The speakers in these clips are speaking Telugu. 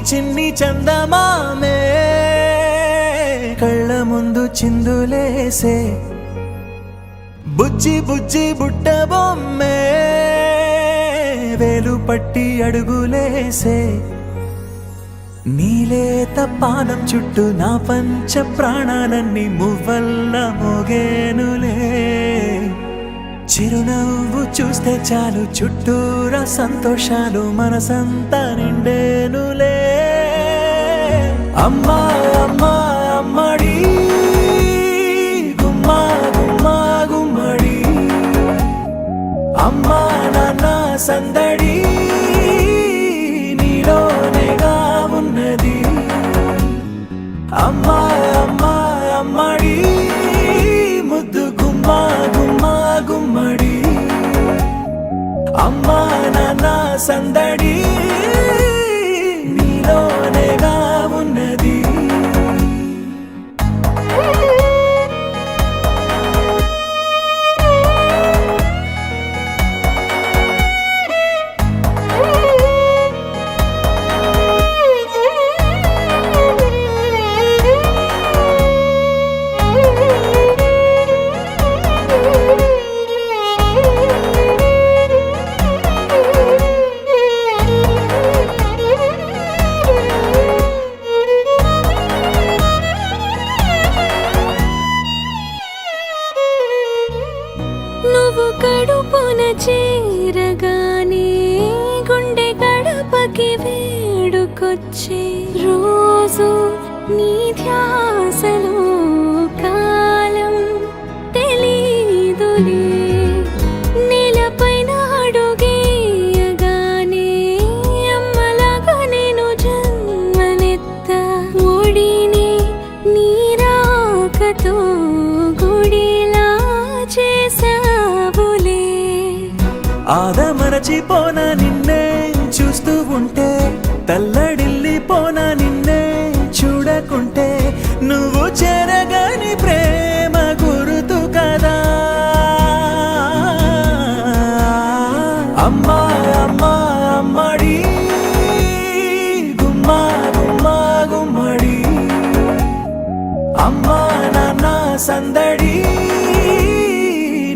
చిన్ని చందమామే కళ్ళ ముందు చిందులేసే బుజ్జి బుజ్జి బుట్ట బొమ్మే వేలు పట్టి అడుగులేసే నీలేత పానం చుట్టూ నా పంచ ప్రాణాలన్నీ మువ్వల్ల మోగేనులే చిరునవ్వు చూస్తే చాలు చుట్టూరా సంతోషాలు మనసంతా నిండేనులే అమ్మా అమ్మా అమ్మడి గుమ్మా గుమ్మా గుమ్మడి అమ్మా నాన్న సందడి నీలోనేగా ఉన్నది అమ్మా అమ్మా అమ్మడి ముద్దు గుమ్మా గుమ్మా గుమ్మడి అమ్మా నాన్న సందడి నీలోనేగా ఉన్నది నువ్వు కడుపున చేరగానే గుండె గడపకి వేడుకొచ్చే రోజు నీ ధ్యాసలో కాలం తెలీదులే నేలపైన అడుగేయగానే అమ్మలాగా నేను జన్మనెత్త ఒడిని నీ రాకతో గుడిలా చేసావులే ఆదమరచిపోనా నిన్నే చూస్తూ ఉంటే తల్లడిల్లిపోనా నిన్నే చూడకుంటే నువ్వు చెరగని ప్రేమ గురుతు కదా అమ్మా అమ్మా అమ్మడి గుమ్మా గుమ్మా గుమ్మడి అమ్మా నాన్న సందడి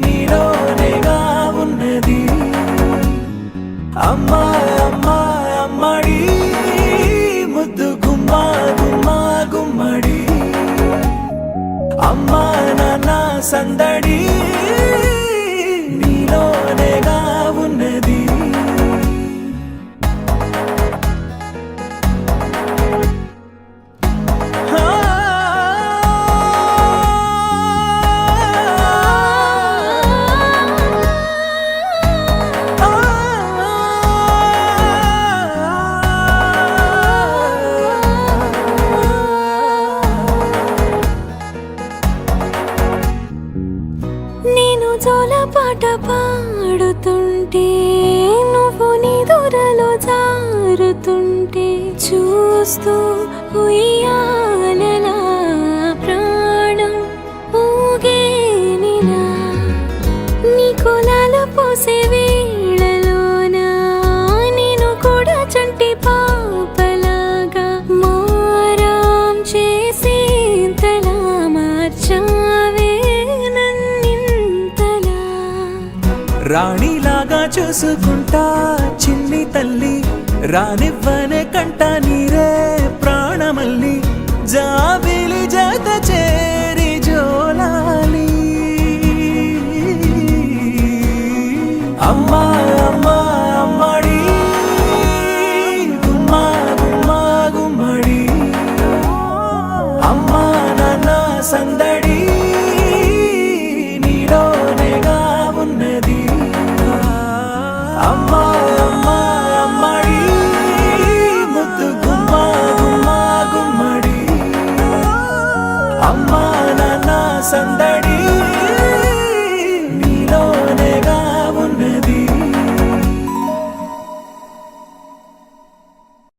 నీలోనేగా ఉన్నది అమ్మా అమ్మా అమ్మడి ముద్దు గుమ్మా గుమ్మా గుమ్మడి అమ్మా నాన్న సందడి నీలోనేగా ఉన్నది నేను జోలపాట పాడుతుంటే నువ్వు నీ దూరలో జారుతుంటే చూస్తూ ఉయ్యాలలా ప్రాణం ఊగేనిలా నీ కులాల పోసే వేళలోనా నేను కూడా చంటి పాపలాగా మారాం చేసేంతలా మార్చావే రాణిలాగా చూసుకుంటా చిన్ని తల్లి రానివ్వనే కంట నీరే ప్రాణమల్లి జాబిలి జత చేరి జోలాలి అమ్మా అమ్మా అమ్మడి గుమ్మా గుమ్మా గుమ్మడి అమ్మా నాన్న సందడి నీలోనేగా ఉన్నది అమ్మా అమ్మా అమ్మడి ముద్దు గుమ్మా గుమ్మా గుమ్మడి అమ్మా నాన్న సందడి